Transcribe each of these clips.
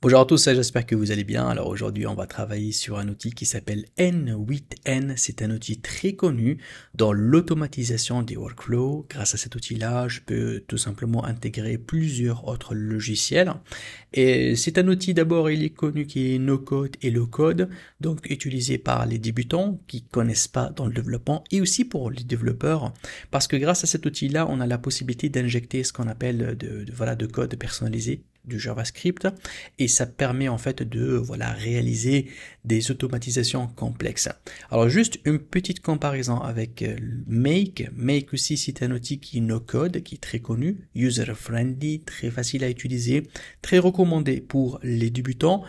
Bonjour à tous, j'espère que vous allez bien. Alors aujourd'hui, on va travailler sur un outil qui s'appelle N8N. C'est un outil très connu dans l'automatisation des workflows. Grâce à cet outil-là, je peux tout simplement intégrer plusieurs autres logiciels. Et c'est un outil d'abord, il est connu qui est no-code et low-code, donc utilisé par les débutants qui connaissent pas dans le développement et aussi pour les développeurs, parce que grâce à cet outil-là, on a la possibilité d'injecter ce qu'on appelle de code personnalisé du JavaScript et ça permet en fait de réaliser des automatisations complexes. Alors juste une petite comparaison avec Make. Make aussi c'est un outil qui est no code, qui est très connu, user friendly, très facile à utiliser, très recommandé pour les débutants.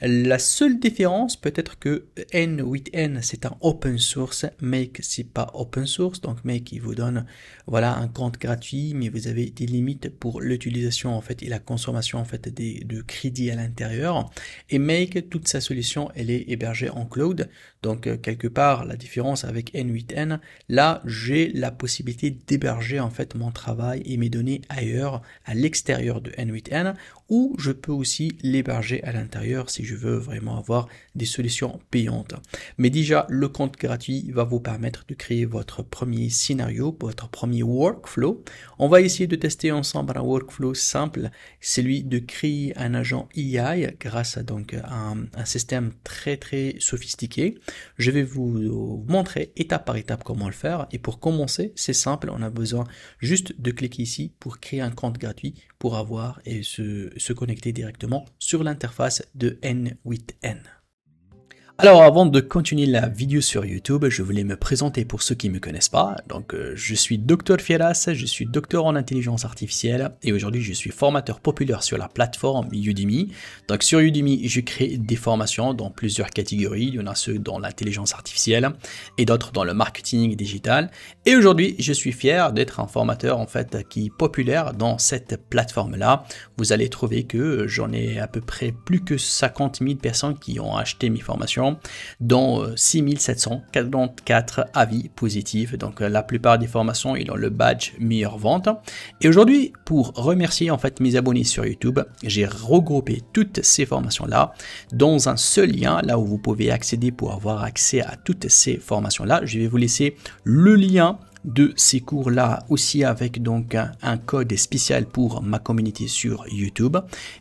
La seule différence peut-être que N8N c'est un open source, Make c'est pas open source, donc Make il vous donne un compte gratuit, mais vous avez des limites pour l'utilisation en fait et la consommation en fait de crédits à l'intérieur. Et Make, toute sa solution elle est hébergée en cloud, donc quelque part la différence avec N8N, là j'ai la possibilité d'héberger en fait mon travail et mes données ailleurs, à l'extérieur de N8N, ou je peux aussi l'héberger à l'intérieur si je veux vraiment avoir des solutions payantes. Mais déjà, le compte gratuit va vous permettre de créer votre premier scénario, votre premier workflow. On va essayer de tester ensemble un workflow simple, celui de créer un agent AI grâce à un système très sophistiqué. Je vais vous montrer étape par étape comment le faire. Et pour commencer, c'est simple, on a besoin juste de cliquer ici pour créer un compte gratuit pour avoir et se connecter directement sur l'interface de N8N. Alors avant de continuer la vidéo sur YouTube, je voulais me présenter pour ceux qui ne me connaissent pas. Donc je suis Dr Fieras, je suis docteur en intelligence artificielle et aujourd'hui je suis formateur populaire sur la plateforme Udemy. Donc sur Udemy, je crée des formations dans plusieurs catégories. Il y en a ceux dans l'intelligence artificielle et d'autres dans le marketing digital. Et aujourd'hui, je suis fier d'être un formateur en fait qui est populaire dans cette plateforme-là. Vous allez trouver que j'en ai à peu près plus que 50 000 personnes qui ont acheté mes formations, dont 6744 avis positifs. Donc la plupart des formations, ils ont le badge meilleure vente. Et aujourd'hui, pour remercier en fait mes abonnés sur YouTube, j'ai regroupé toutes ces formations-là dans un seul lien, là où vous pouvez accéder pour avoir accès à toutes ces formations-là. Je vais vous laisser le lien de ces cours-là aussi avec donc un code spécial pour ma communauté sur YouTube.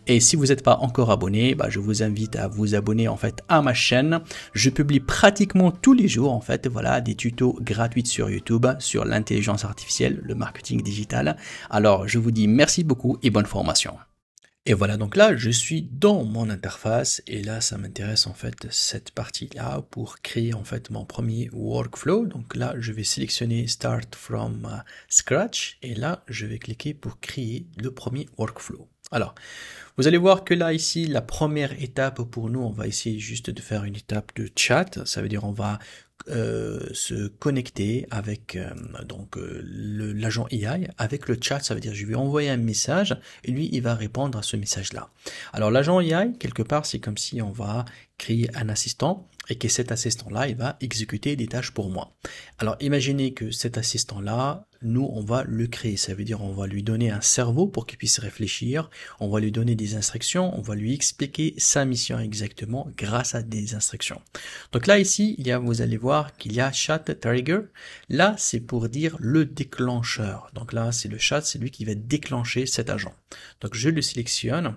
Et si vous n'êtes pas encore abonné, je vous invite à vous abonner en fait à ma chaîne. Je publie pratiquement tous les jours en fait des tutos gratuits sur YouTube sur l'intelligence artificielle, le marketing digital. Alors je vous dis merci beaucoup et bonne formation. Et voilà, donc là, je suis dans mon interface et là, ça m'intéresse en fait cette partie-là pour créer en fait mon premier workflow. Donc là, je vais sélectionner Start from Scratch et là, je vais cliquer pour créer le premier workflow. Alors, vous allez voir que là, ici, la première étape pour nous, on va essayer juste de faire une étape de chat. Ça veut dire on va se connecter avec l'agent AI avec le chat. Ça veut dire je vais envoyer un message et lui il va répondre à ce message là. Alors l'agent AI quelque part c'est comme si on va créer un assistant et que cet assistant là il va exécuter des tâches pour moi. Alors imaginez que cet assistant là, nous on va le créer, ça veut dire on va lui donner un cerveau pour qu'il puisse réfléchir, on va lui donner des instructions, on va lui expliquer sa mission exactement grâce à des instructions. Donc là ici vous allez voir qu'il y a chat trigger. Là c'est pour dire le déclencheur. Donc là c'est le chat, c'est lui qui va déclencher cet agent. Donc je le sélectionne.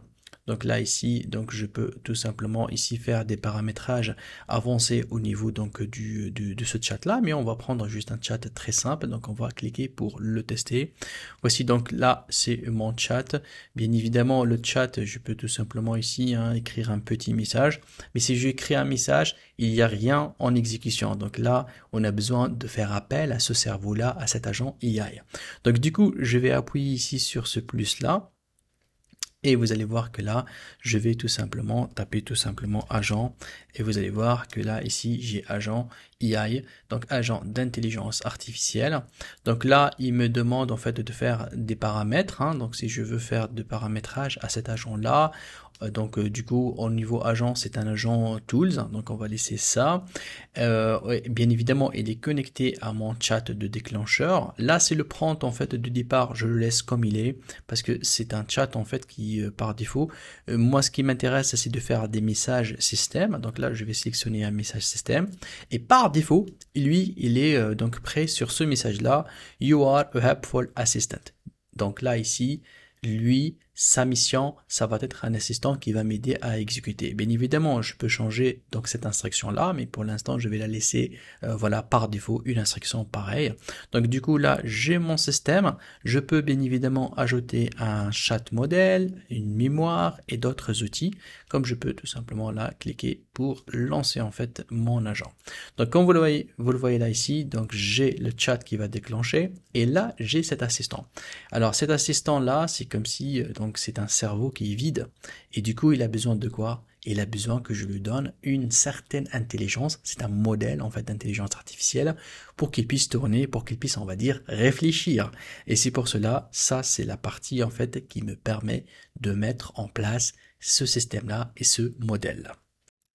Donc là ici, donc je peux tout simplement ici faire des paramétrages avancés au niveau donc de ce chat là, mais on va prendre juste un chat très simple. Donc on va cliquer pour le tester. Voici donc là c'est mon chat. Bien évidemment le chat, je peux tout simplement ici écrire un petit message, mais si je crée un message, il n'y a rien en exécution. Donc là on a besoin de faire appel à ce cerveau là, à cet agent AI. Donc du coup je vais appuyer ici sur ce plus là. Et vous allez voir que là, je vais tout simplement taper tout simplement agent et vous allez voir que là, ici, j'ai agent AI, donc agent d'intelligence artificielle. Donc là, il me demande en fait de faire des paramètres. Donc si je veux faire de paramétrage à cet agent-là, Du coup, au niveau agent, c'est un agent Tools, donc on va laisser ça. Ouais, bien évidemment, il est connecté à mon chat de déclencheur. Là, c'est le prompt en fait de départ, je le laisse comme il est, parce que c'est un chat en fait qui, par défaut, moi ce qui m'intéresse, c'est de faire des messages système. Donc là, je vais sélectionner un message système. Et par défaut, lui, il est donc prêt sur ce message-là. You are a helpful assistant. Donc là, ici, lui, sa mission, ça va être un assistant qui va m'aider à exécuter. Bien évidemment, je peux changer donc cette instruction-là, mais pour l'instant, je vais la laisser, voilà, par défaut, une instruction pareille. Donc du coup, là, j'ai mon système. Je peux bien évidemment ajouter un chat modèle, une mémoire et d'autres outils, comme je peux tout simplement là cliquer pour lancer en fait mon agent. Donc comme vous le voyez là ici, donc j'ai le chat qui va déclencher et là j'ai cet assistant. Alors cet assistant là, c'est comme si donc c'est un cerveau qui est vide et du coup il a besoin de quoi? Il a besoin que je lui donne une certaine intelligence, c'est un modèle en fait d'intelligence artificielle pour qu'il puisse tourner, pour qu'il puisse on va dire réfléchir. Et c'est pour cela, ça c'est la partie en fait qui me permet de mettre en place ce système-là et ce modèle-là.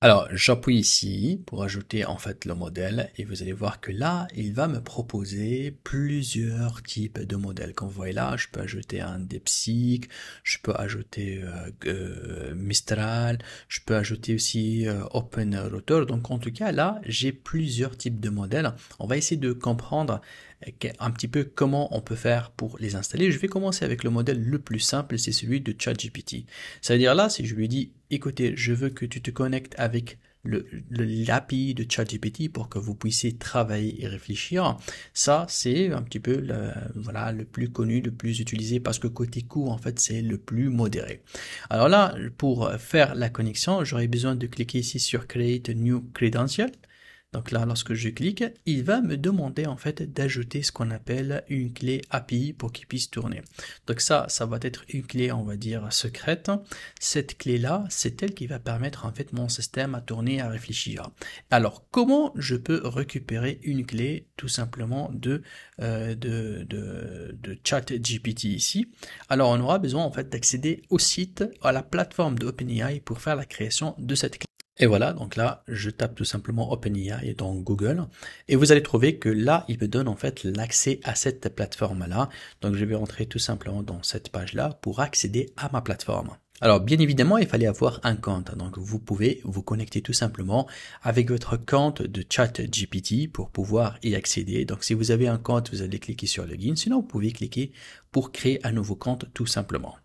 Alors, j'appuie ici pour ajouter en fait le modèle et vous allez voir que là, il va me proposer plusieurs types de modèles. Comme vous voyez là, je peux ajouter un DeepSeek, je peux ajouter Mistral, je peux ajouter aussi OpenRouter. Donc en tout cas, là, j'ai plusieurs types de modèles. On va essayer de comprendre un petit peu comment on peut faire pour les installer. Je vais commencer avec le modèle le plus simple, c'est celui de ChatGPT. C'est-à-dire là, si je lui dis, écoutez, je veux que tu te connectes avec l'API de ChatGPT pour que vous puissiez travailler et réfléchir. Ça, c'est un petit peu voilà, le plus connu, le plus utilisé parce que côté coût, en fait, c'est le plus modéré. Alors là, pour faire la connexion, j'aurais besoin de cliquer ici sur Create a New Credential. Donc là, lorsque je clique, il va me demander en fait d'ajouter ce qu'on appelle une clé API pour qu'il puisse tourner. Donc ça va être une clé, on va dire, secrète. Cette clé-là, c'est elle qui va permettre en fait mon système à tourner, à réfléchir. Alors, comment je peux récupérer une clé tout simplement de ChatGPT ici? Alors, on aura besoin en fait d'accéder au site, à la plateforme de OpenAI pour faire la création de cette clé. Et voilà, donc là, je tape tout simplement OpenAI dans Google et vous allez trouver que là, il me donne en fait l'accès à cette plateforme-là. Donc je vais rentrer tout simplement dans cette page-là pour accéder à ma plateforme. Alors bien évidemment, il fallait avoir un compte. Donc vous pouvez vous connecter tout simplement avec votre compte de ChatGPT pour pouvoir y accéder. Donc si vous avez un compte, vous allez cliquer sur Login. Sinon, vous pouvez cliquer pour créer un nouveau compte tout simplement.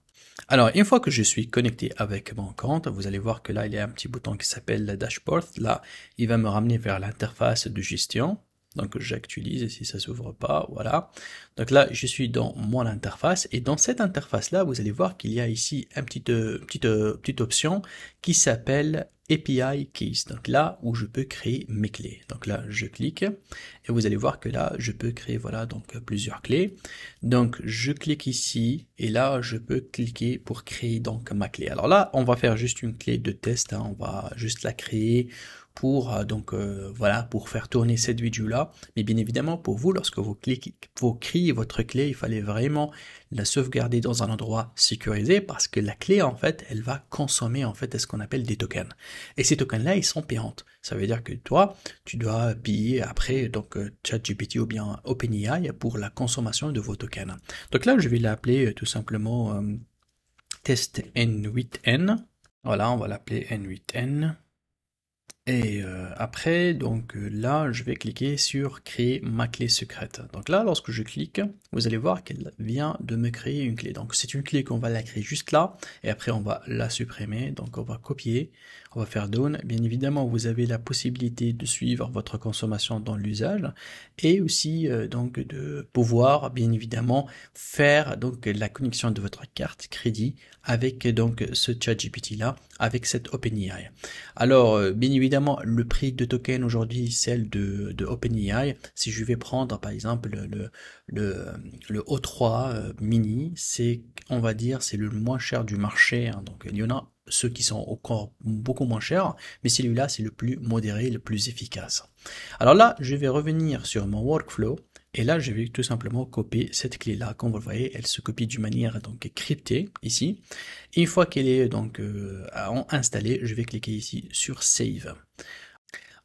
Alors, une fois que je suis connecté avec mon compte, vous allez voir que là, il y a un petit bouton qui s'appelle Dashboard. Là, il va me ramener vers l'interface de gestion. Donc, j'actualise si ça s'ouvre pas, voilà. Donc là, je suis dans mon interface et dans cette interface-là, vous allez voir qu'il y a ici une petite option qui s'appelle API Keys. Donc là où je peux créer mes clés. Donc là, je clique et vous allez voir que là, je peux créer voilà donc plusieurs clés. Donc je clique ici et là, je peux cliquer pour créer donc ma clé. Alors là, on va faire juste une clé de test. Hein, on va juste la créer pour voilà pour faire tourner cette vidéo là, mais bien évidemment pour vous lorsque vous créez votre clé, il fallait vraiment la sauvegarder dans un endroit sécurisé parce que la clé en fait elle va consommer en fait ce qu'on appelle des tokens et ces tokens là ils sont payantes. Ça veut dire que toi tu dois payer après donc ChatGPT ou bien OpenAI pour la consommation de vos tokens. Donc là je vais l'appeler tout simplement test N8N. Voilà, on va l'appeler N8N. Et après, donc là, je vais cliquer sur créer ma clé secrète. Donc là, lorsque je clique, vous allez voir qu'elle vient de me créer une clé. Donc c'est une clé qu'on va la créer juste là, et après on va la supprimer. Donc on va copier, on va faire down. Bien évidemment, vous avez la possibilité de suivre votre consommation dans l'usage, et aussi donc de pouvoir bien évidemment faire donc la connexion de votre carte crédit avec donc ce ChatGPT là, avec cette OpenAI. Alors bien évidemment, le prix de token aujourd'hui, celle de OpenAI, si je vais prendre par exemple le O3 mini, c'est, on va dire, c'est le moins cher du marché. Hein, donc il y en a ceux qui sont encore beaucoup moins chers, mais celui-là c'est le plus modéré, le plus efficace. Alors là, je vais revenir sur mon workflow Et là, je vais tout simplement copier cette clé-là. Comme vous le voyez, elle se copie d'une manière donc cryptée ici. Et une fois qu'elle est donc installée, je vais cliquer ici sur Save.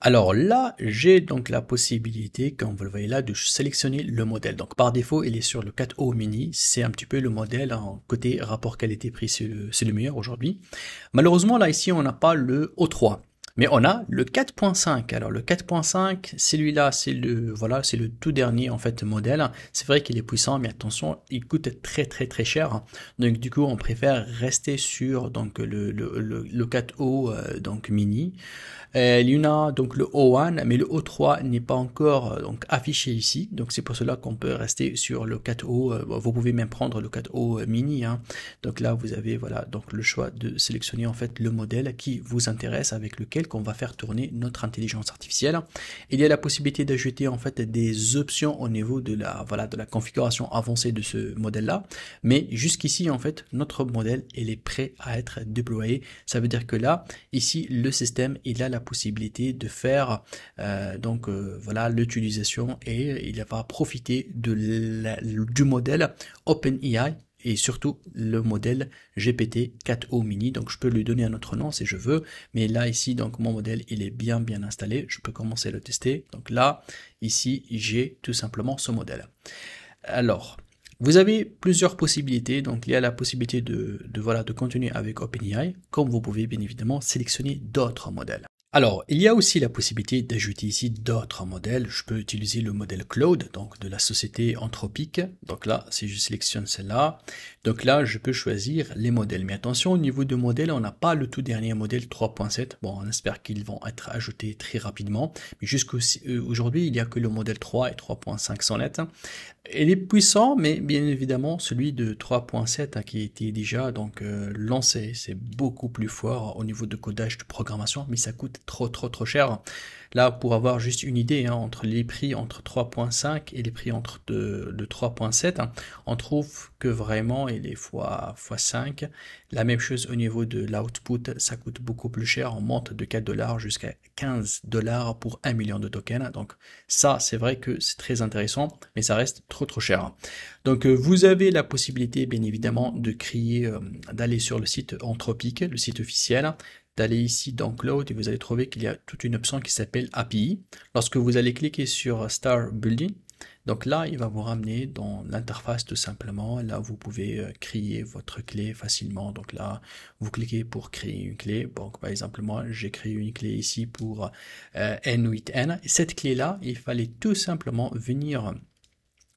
Alors là, j'ai donc la possibilité, comme vous le voyez là, de sélectionner le modèle. Donc par défaut, il est sur le 4O mini. C'est un petit peu le modèle en côté rapport qualité-prix, c'est le meilleur aujourd'hui. Malheureusement, là ici, on n'a pas le O3. Mais on a le 4.5. Alors le 4.5, celui-là, c'est le voilà, c'est le tout dernier en fait modèle. C'est vrai qu'il est puissant, mais attention, il coûte très cher. Donc du coup, on préfère rester sur donc le 4O donc mini. Il y en a donc le O1, mais le O3 n'est pas encore donc affiché ici. Donc c'est pour cela qu'on peut rester sur le 4O. Vous pouvez même prendre le 4O mini. Hein. Donc là, vous avez voilà donc le choix de sélectionner en fait le modèle qui vous intéresse, avec lequel qu'on va faire tourner notre intelligence artificielle. Il y a la possibilité d'ajouter en fait des options au niveau de la voilà de la configuration avancée de ce modèle-là. Mais jusqu'ici en fait notre modèle il est prêt à être déployé. Ça veut dire que là ici le système il a la possibilité de faire voilà l'utilisation, et il va profiter du modèle OpenAI et surtout le modèle GPT-4o mini. Donc je peux lui donner un autre nom si je veux, mais là ici donc mon modèle il est bien installé. Je peux commencer à le tester. Donc là ici j'ai tout simplement ce modèle. Alors vous avez plusieurs possibilités. Donc il y a la possibilité voilà de continuer avec OpenAI, comme vous pouvez bien évidemment sélectionner d'autres modèles. Alors, il y a aussi la possibilité d'ajouter ici d'autres modèles. Je peux utiliser le modèle Claude, donc de la société Anthropic. Donc là, si je sélectionne celle-là, donc là, je peux choisir les modèles. Mais attention, au niveau de modèle, on n'a pas le tout dernier modèle 3.7. Bon, on espère qu'ils vont être ajoutés très rapidement. Mais jusqu'aujourd'hui, il n'y a que le modèle 3 et 3.5 sont nets. Il est puissant, mais bien évidemment, celui de 3.7 qui a été déjà donc lancé, c'est beaucoup plus fort au niveau de codage de programmation, mais ça coûte trop cher. Là, pour avoir juste une idée, hein, entre les prix entre 3.5 et les prix entre de 3.7, hein, on trouve que vraiment il est x5. La même chose au niveau de l'output, ça coûte beaucoup plus cher. On monte de 4 dollars jusqu'à 15 dollars pour 1 million de tokens. Donc ça, c'est vrai que c'est très intéressant, mais ça reste trop cher. Donc vous avez la possibilité, bien évidemment, de créer, d'aller sur le site Anthropic, le site officiel, d'aller ici dans Cloud, et vous allez trouver qu'il y a toute une option qui s'appelle API. Lorsque vous allez cliquer sur Start Building, donc là, il va vous ramener dans l'interface tout simplement. Là, vous pouvez créer votre clé facilement. Donc là, vous cliquez pour créer une clé. Donc par exemple, moi, j'ai créé une clé ici pour N8N. Et cette clé-là, il fallait tout simplement venir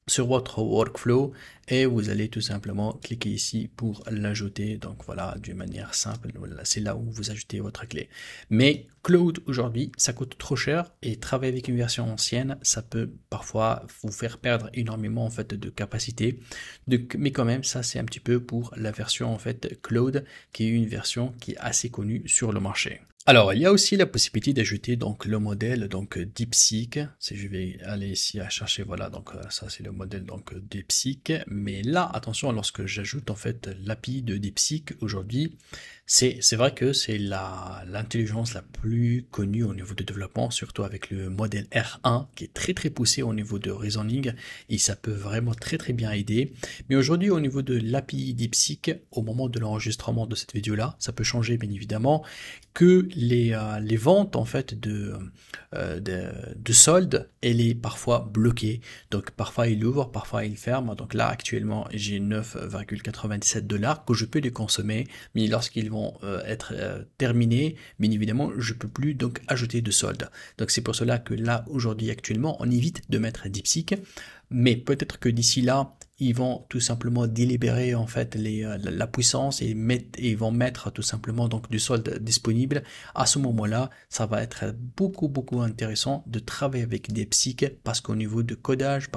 sur votre workflow et vous allez tout simplement cliquer ici pour l'ajouter. Donc voilà, d'une manière simple, c'est là où vous ajoutez votre clé. Mais Cloud aujourd'hui, ça coûte trop cher, et travailler avec une version ancienne, ça peut parfois vous faire perdre énormément en fait de capacité. Mais quand même, ça c'est un petit peu pour la version en fait Cloud, qui est une version qui est assez connue sur le marché. Alors, il y a aussi la possibilité d'ajouter donc le modèle donc DeepSeek. Si je vais aller ici à chercher, voilà, donc ça c'est le modèle donc DeepSeek. Mais là, attention, lorsque j'ajoute en fait l'API de DeepSeek aujourd'hui, c'est vrai que c'est l'intelligence la plus connue au niveau de développement, surtout avec le modèle R1 qui est très poussé au niveau de reasoning, et ça peut vraiment très bien aider. Mais aujourd'hui, au niveau de l'API DeepSeek, au moment de l'enregistrement de cette vidéo là, ça peut changer bien évidemment, que les ventes en fait de soldes, elle est parfois bloquée. Donc parfois il ouvre, parfois il ferme. Donc là actuellement j'ai 9,97 dollars que je peux les consommer, mais lorsqu'ils vont être terminés, bien évidemment je peux plus donc ajouter de soldes. Donc c'est pour cela que là aujourd'hui actuellement on évite de mettre DeepSeek, mais peut-être que d'ici là ils vont tout simplement délibérer en fait la puissance, et ils vont mettre tout simplement donc du solde disponible. À ce moment-là, ça va être beaucoup intéressant de travailler avec DeepSeek, parce qu'au niveau de codage,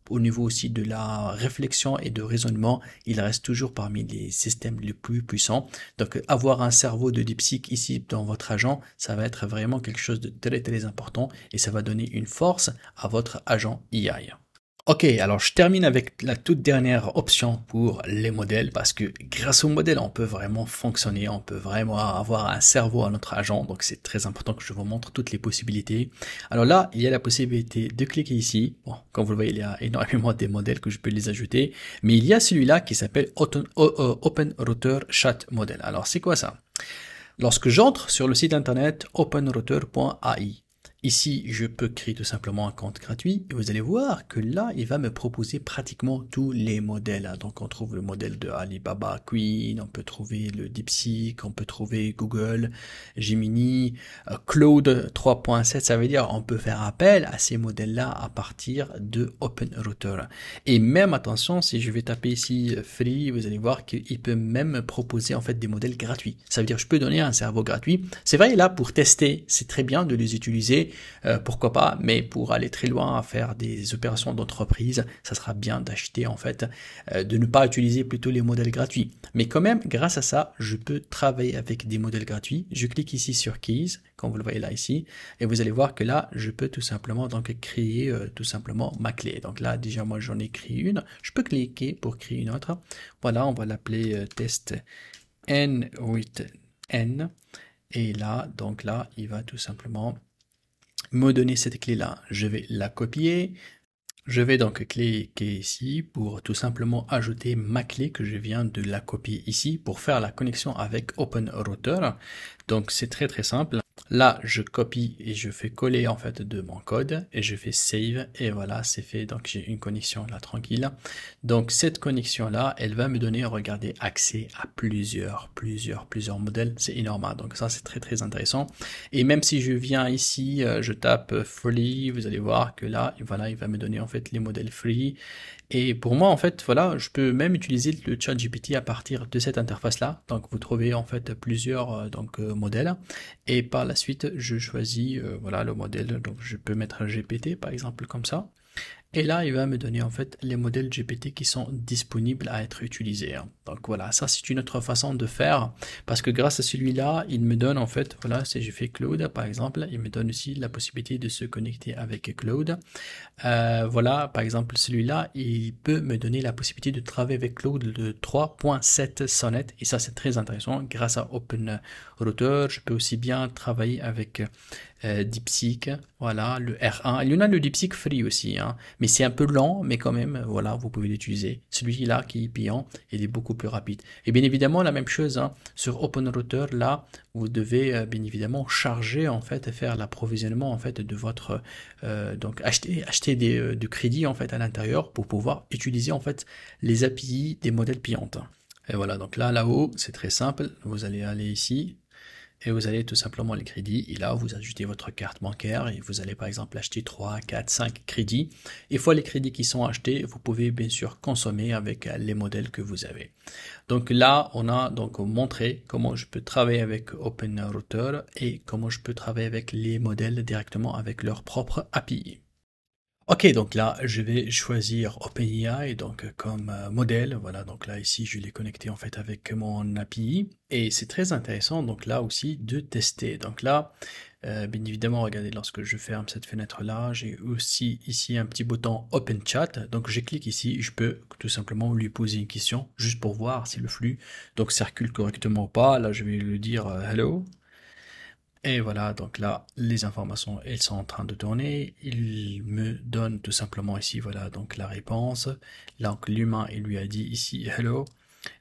au niveau aussi de la réflexion et de raisonnement, il reste toujours parmi les systèmes les plus puissants. Donc avoir un cerveau de DeepSeek ici dans votre agent, ça va être vraiment quelque chose de très important, et ça va donner une force à votre agent AI. Ok, alors je termine avec la toute dernière option pour les modèles parce que grâce au modèle, on peut vraiment fonctionner, on peut vraiment avoir un cerveau à notre agent. Donc c'est très important que je vous montre toutes les possibilités. Alors là, il y a la possibilité de cliquer ici. Bon, comme vous le voyez, il y a énormément de modèles que je peux les ajouter. Mais il y a celui-là qui s'appelle Open Router Chat Model. Alors c'est quoi ça? Lorsque j'entre sur le site internet openrouter.ai, ici je peux créer tout simplement un compte gratuit et vous allez voir que là il va me proposer pratiquement tous les modèles. Donc on trouve le modèle de Alibaba Queen, on peut trouver le DeepSeek, on peut trouver Google, Gemini, Claude 3.7, ça veut dire on peut faire appel à ces modèles-là à partir de OpenRouter. Et même attention, si je vais taper ici free, vous allez voir qu'il peut même me proposer en fait des modèles gratuits. Ça veut dire que je peux donner un cerveau gratuit. C'est vrai, là pour tester, c'est très bien de les utiliser, pourquoi pas, mais pour aller très loin à faire des opérations d'entreprise, ça sera bien d'acheter en fait, de ne pas utiliser plutôt les modèles gratuits. Mais quand même, grâce à ça, je peux travailler avec des modèles gratuits. Je clique ici sur Keys, comme vous le voyez là ici, et vous allez voir que là, je peux tout simplement donc créer tout simplement ma clé. Donc là, déjà moi j'en ai créé une. Je peux cliquer pour créer une autre. Voilà, on va l'appeler test N8N. Et là, donc là, il va tout simplement me donner cette clé-là. Je vais la copier. Je vais donc cliquer ici pour tout simplement ajouter ma clé que je viens de la copier ici pour faire la connexion avec OpenRouter. Donc c'est très très simple. Là, je copie et je fais coller en fait de mon code et je fais save et voilà, c'est fait. Donc j'ai une connexion là tranquille. Donc cette connexion là, elle va me donner, regardez, accès à plusieurs modèles. C'est énorme, hein. Donc ça c'est très très intéressant. Et même si je viens ici, je tape free, vous allez voir que là, voilà, il va me donner en fait les modèles free. Et pour moi, en fait, voilà, je peux même utiliser le chat GPT à partir de cette interface-là. Donc, vous trouvez en fait plusieurs modèles. Et par la suite, je choisis voilà le modèle. Donc, je peux mettre un GPT par exemple comme ça. Et là, il va me donner en fait les modèles GPT qui sont disponibles à être utilisés, hein. Donc voilà, ça c'est une autre façon de faire parce que grâce à celui-là, il me donne en fait, voilà, si je fais Claude par exemple, il me donne aussi la possibilité de se connecter avec Claude. Voilà, par exemple, celui-là, il peut me donner la possibilité de travailler avec Claude de 3.7 Sonnet, et ça, c'est très intéressant. Grâce à OpenRouter, je peux aussi bien travailler avec DeepSeek, voilà, le R1. Il y en a le DeepSeek Free aussi, hein, mais c'est un peu lent, mais quand même, voilà, vous pouvez l'utiliser. Celui-là qui est payant, il est beaucoup plus rapide. Et bien évidemment, la même chose, hein, sur OpenRouter, là, vous devez bien évidemment charger en fait et faire l'approvisionnement en fait de votre donc acheter du crédit en fait à l'intérieur pour pouvoir utiliser en fait les API des modèles payantes. Et voilà, donc là-haut, c'est très simple. Vous allez aller ici et vous allez tout simplement les crédits. Et là, vous ajoutez votre carte bancaire et vous allez par exemple acheter 3, 4, 5 crédits. Une fois les crédits qui sont achetés, vous pouvez bien sûr consommer avec les modèles que vous avez. Donc là, on a donc montré comment je peux travailler avec OpenRouter et comment je peux travailler avec les modèles directement avec leur propre API. Ok, donc là, je vais choisir OpenAI donc comme modèle. Voilà, donc là ici, je l'ai connecté en fait avec mon API et c'est très intéressant donc là aussi de tester. Donc là, bien évidemment, regardez, lorsque je ferme cette fenêtre-là, j'ai aussi ici un petit bouton Open Chat. Donc je clique ici, je peux tout simplement lui poser une question juste pour voir si le flux donc circule correctement ou pas. Là, je vais lui dire Hello. Et voilà, donc là, les informations, elles sont en train de tourner. Il me donne tout simplement ici, voilà, donc la réponse. Donc l'humain, il lui a dit ici hello.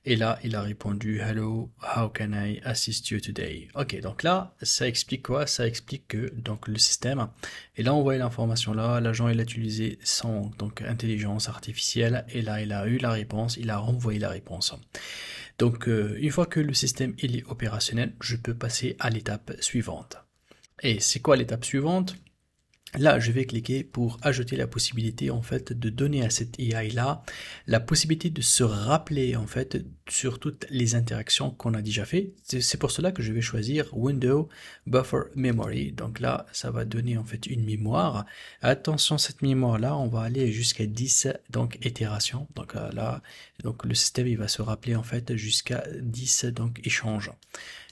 Et là, il a répondu hello, how can I assist you today? Ok, donc là, ça explique quoi? Ça explique que donc le système, et là on voit l'information là, l'agent il a utilisé son donc intelligence artificielle et là il a eu la réponse, il a renvoyé la réponse. Donc, une fois que le système il est opérationnel, je peux passer à l'étape suivante. Et c'est quoi l'étape suivante? Là, je vais cliquer pour ajouter la possibilité en fait de donner à cette AI là la possibilité de se rappeler en fait sur toutes les interactions qu'on a déjà fait. C'est pour cela que je vais choisir Window Buffer Memory. Donc là, ça va donner en fait une mémoire. Attention, cette mémoire là, on va aller jusqu'à 10 donc itérations. Donc là, donc le système il va se rappeler en fait jusqu'à 10 donc échanges.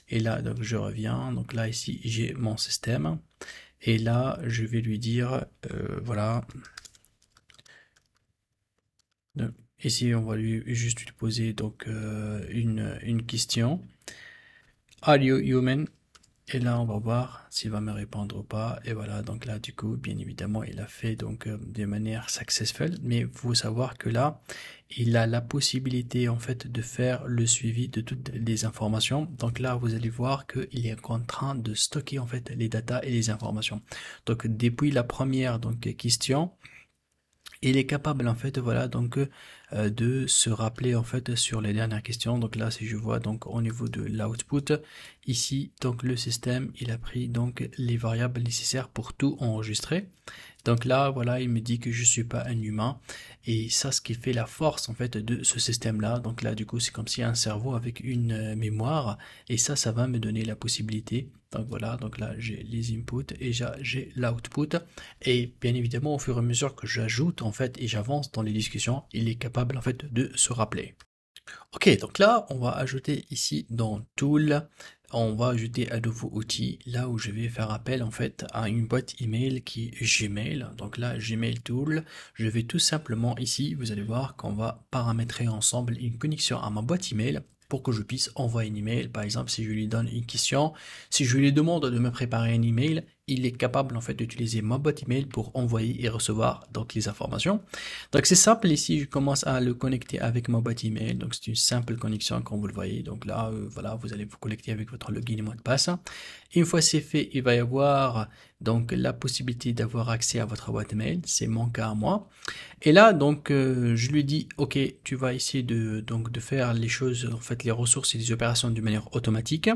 Et là, donc je reviens. Donc là ici, j'ai mon système. Et là, je vais lui dire, voilà, Donc, ici, on va juste lui poser donc une question. Are you human? Et là, on va voir s'il va me répondre ou pas. Et voilà, donc là, du coup, bien évidemment, il a fait donc de manière successful. Mais il faut savoir que là, il a la possibilité en fait de faire le suivi de toutes les informations. Donc là, vous allez voir qu'il est en train de stocker en fait les datas et les informations. Donc depuis la première donc question, il est capable en fait voilà donc de se rappeler en fait sur les dernières questions. Donc là si je vois donc au niveau de l'output ici donc le système il a pris donc les variables nécessaires pour tout enregistrer. Donc là, voilà, il me dit que je suis pas un humain. Et ça, ce qui fait la force, en fait, de ce système-là. Donc là, du coup, c'est comme si un cerveau avec une mémoire. Et ça va me donner la possibilité. Donc voilà, donc là, j'ai les inputs et j'ai l'output. Et bien évidemment, au fur et à mesure que j'ajoute, en fait, et j'avance dans les discussions, il est capable, en fait, de se rappeler. Ok, donc là, on va ajouter ici dans Tool, on va ajouter un nouveau outil, là où je vais faire appel en fait à une boîte email qui est Gmail. Donc là, Gmail Tool, je vais tout simplement ici, vous allez voir qu'on va paramétrer ensemble une connexion à ma boîte email pour que je puisse envoyer un email. Par exemple, si je lui donne une question, si je lui demande de me préparer un email, il est capable en fait d'utiliser ma boîte email pour envoyer et recevoir donc les informations. Donc c'est simple ici, je commence à le connecter avec ma boîte email. Donc c'est une simple connexion comme vous le voyez. Donc là, voilà, vous allez vous connecter avec votre login et mot de passe. Une fois c'est fait, il va y avoir donc la possibilité d'avoir accès à votre boîte email. C'est mon cas à moi. Et là, donc, je lui dis, ok, tu vas essayer de faire les choses, en fait, les ressources et les opérations d'une manière automatique.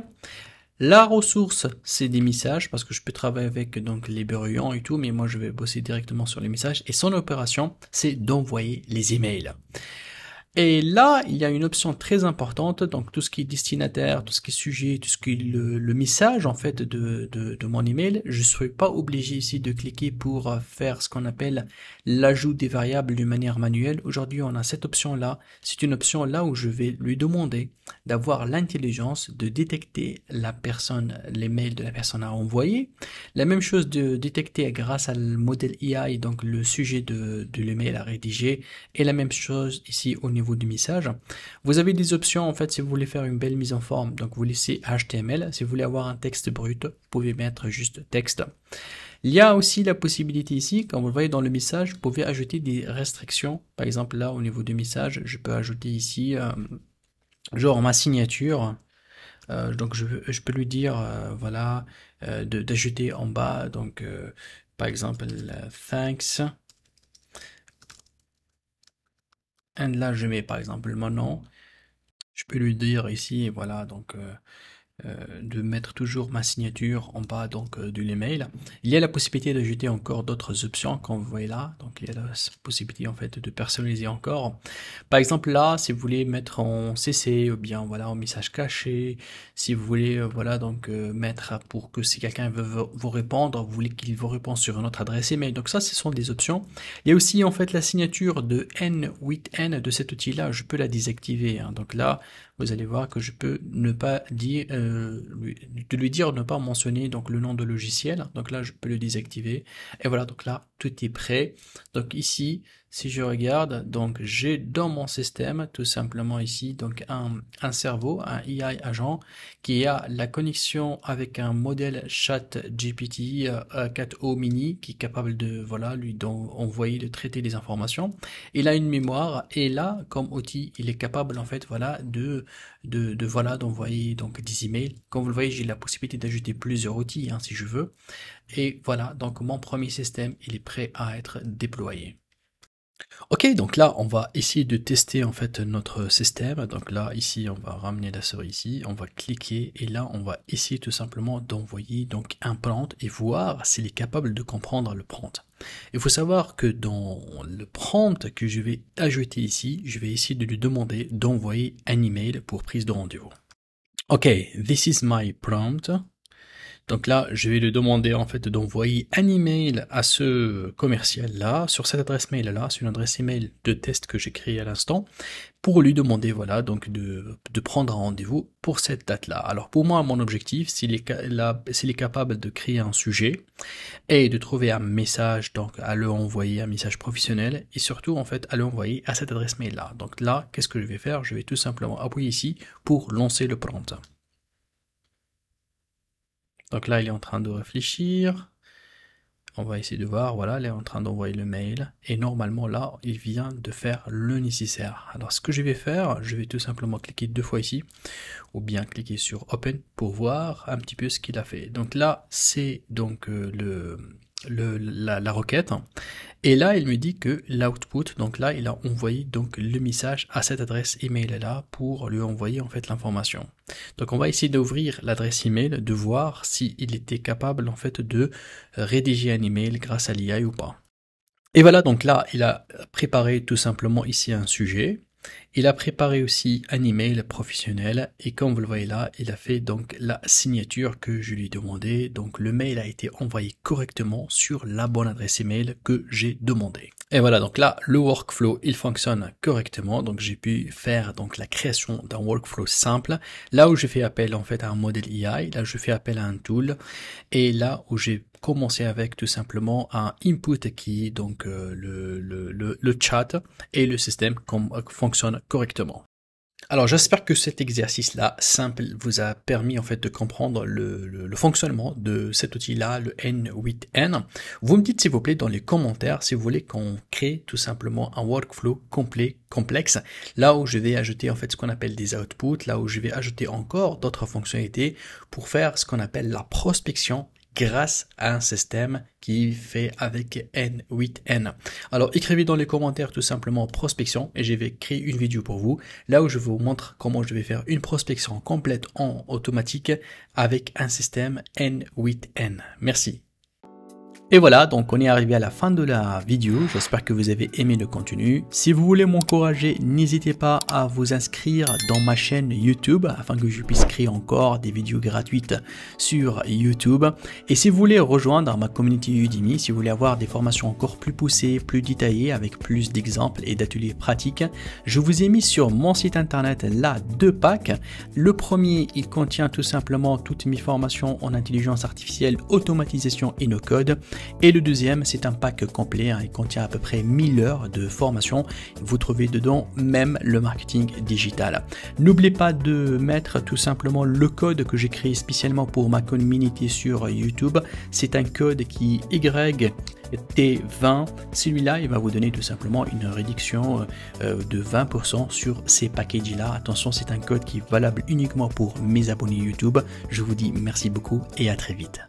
La ressource, c'est des messages, parce que je peux travailler avec donc les brouillons et tout, mais moi je vais bosser directement sur les messages. Et son opération, c'est d'envoyer les emails. Et là, il y a une option très importante, donc tout ce qui est destinataire, tout ce qui est sujet, tout ce qui est le message en fait de mon email, je ne serai pas obligé ici de cliquer pour faire ce qu'on appelle l'ajout des variables d'une manière manuelle. Aujourd'hui, on a cette option-là. C'est une option là où je vais lui demander d'avoir l'intelligence de détecter la personne, les mails de la personne à envoyer. La même chose de détecter grâce à le modèle AI, donc le sujet de l'email à rédiger, et la même chose ici au niveau du message. Vous avez des options en fait si vous voulez faire une belle mise en forme. Donc vous laissez HTML. Si vous voulez avoir un texte brut, vous pouvez mettre juste texte. Il y a aussi la possibilité ici, comme vous le voyez dans le message, vous pouvez ajouter des restrictions. Par exemple là au niveau du message, je peux ajouter ici genre ma signature. Donc je peux lui dire voilà d'ajouter en bas donc par exemple thanks. Et là je mets par exemple mon nom. Je peux lui dire ici voilà donc de mettre toujours ma signature en bas donc de l'email. Il y a la possibilité d'ajouter encore d'autres options comme vous voyez là. Donc il y a la possibilité en fait de personnaliser encore. Par exemple là, si vous voulez mettre en CC ou bien voilà en message caché, si vous voulez voilà donc mettre pour que si quelqu'un veut vous répondre, vous voulez qu'il vous réponde sur une autre adresse email. Donc ça, ce sont des options. Il y a aussi en fait la signature de N8N de cet outil-là. Je peux la désactiver. Hein. Donc là, vous allez voir que je peux ne pas dire, de lui dire ne pas mentionner donc le nom de logiciel. Donc là, je peux le désactiver. Et voilà, donc là, tout est prêt. Donc ici, si je regarde, donc j'ai dans mon système tout simplement ici donc un cerveau, un AI agent qui a la connexion avec un modèle chat GPT 4o mini qui est capable de voilà lui envoyer, de traiter des informations. Il a une mémoire et là comme outil il est capable en fait voilà de voilà d'envoyer donc des emails. Comme vous le voyez j'ai la possibilité d'ajouter plusieurs outils hein, si je veux. Et voilà donc mon premier système il est prêt à être déployé. Ok, donc là, on va essayer de tester en fait notre système. Donc là, ici, on va ramener la souris ici, on va cliquer et là, on va essayer tout simplement d'envoyer donc un prompt et voir s'il est capable de comprendre le prompt. Il faut savoir que dans le prompt que je vais ajouter ici, je vais essayer de lui demander d'envoyer un email pour prise de rendez-vous. Ok, this is my prompt. Donc là, je vais lui demander en fait d'envoyer un email à ce commercial-là, sur cette adresse mail-là, c'est une adresse email de test que j'ai créée à l'instant, pour lui demander voilà donc de prendre un rendez-vous pour cette date-là. Alors pour moi, mon objectif, s'il est capable de créer un sujet et de trouver un message, donc à lui envoyer un message professionnel et surtout en fait à lui envoyer à cette adresse mail-là. Donc là, qu'est-ce que je vais faire? Je vais tout simplement appuyer ici pour lancer le prompt. Donc là, il est en train de réfléchir. On va essayer de voir, voilà, il est en train d'envoyer le mail. Et normalement, là, il vient de faire le nécessaire. Alors, ce que je vais faire, je vais tout simplement cliquer 2 fois ici, ou bien cliquer sur Open pour voir un petit peu ce qu'il a fait. Donc là, c'est donc la requête. Et là, il me dit que l'output, donc là, il a envoyé donc le message à cette adresse email là pour lui envoyer en fait l'information. Donc on va essayer d'ouvrir l'adresse email, de voir s'il était capable en fait de rédiger un email grâce à l'IA ou pas. Et voilà, donc là, il a préparé tout simplement ici un sujet. Il a préparé aussi un email professionnel et comme vous le voyez là, il a fait donc la signature que je lui ai demandé. Donc le mail a été envoyé correctement sur la bonne adresse email que j'ai demandé. Et voilà, donc là, le workflow, il fonctionne correctement. Donc j'ai pu faire donc la création d'un workflow simple. Là où j'ai fait appel en fait à un modèle AI, là je fais appel à un tool et là où j'ai commencer avec tout simplement un input qui est donc le chat et le système fonctionne correctement. Alors j'espère que cet exercice-là simple vous a permis en fait de comprendre le fonctionnement de cet outil-là, le N8N. Vous me dites s'il vous plaît dans les commentaires si vous voulez qu'on crée tout simplement un workflow complet, complexe, là où je vais ajouter en fait ce qu'on appelle des outputs, là où je vais ajouter encore d'autres fonctionnalités pour faire ce qu'on appelle la prospection grâce à un système qui fait avec N8N. Alors écrivez dans les commentaires tout simplement prospection et je vais créer une vidéo pour vous, là où je vous montre comment je vais faire une prospection complète en automatique avec un système N8N. Merci. Et voilà, donc on est arrivé à la fin de la vidéo, j'espère que vous avez aimé le contenu. Si vous voulez m'encourager, n'hésitez pas à vous inscrire dans ma chaîne YouTube afin que je puisse créer encore des vidéos gratuites sur YouTube. Et si vous voulez rejoindre ma communauté Udemy, si vous voulez avoir des formations encore plus poussées, plus détaillées, avec plus d'exemples et d'ateliers pratiques, je vous ai mis sur mon site internet là 2 packs. Le premier, il contient tout simplement toutes mes formations en intelligence artificielle, automatisation et no-code. Et le deuxième, c'est un pack complet, il contient à peu près 1000 heures de formation. Vous trouvez dedans même le marketing digital. N'oubliez pas de mettre tout simplement le code que j'ai créé spécialement pour ma communauté sur YouTube. C'est un code qui est YT20. Celui-là, il va vous donner tout simplement une réduction de 20% sur ces packages-là. Attention, c'est un code qui est valable uniquement pour mes abonnés YouTube. Je vous dis merci beaucoup et à très vite.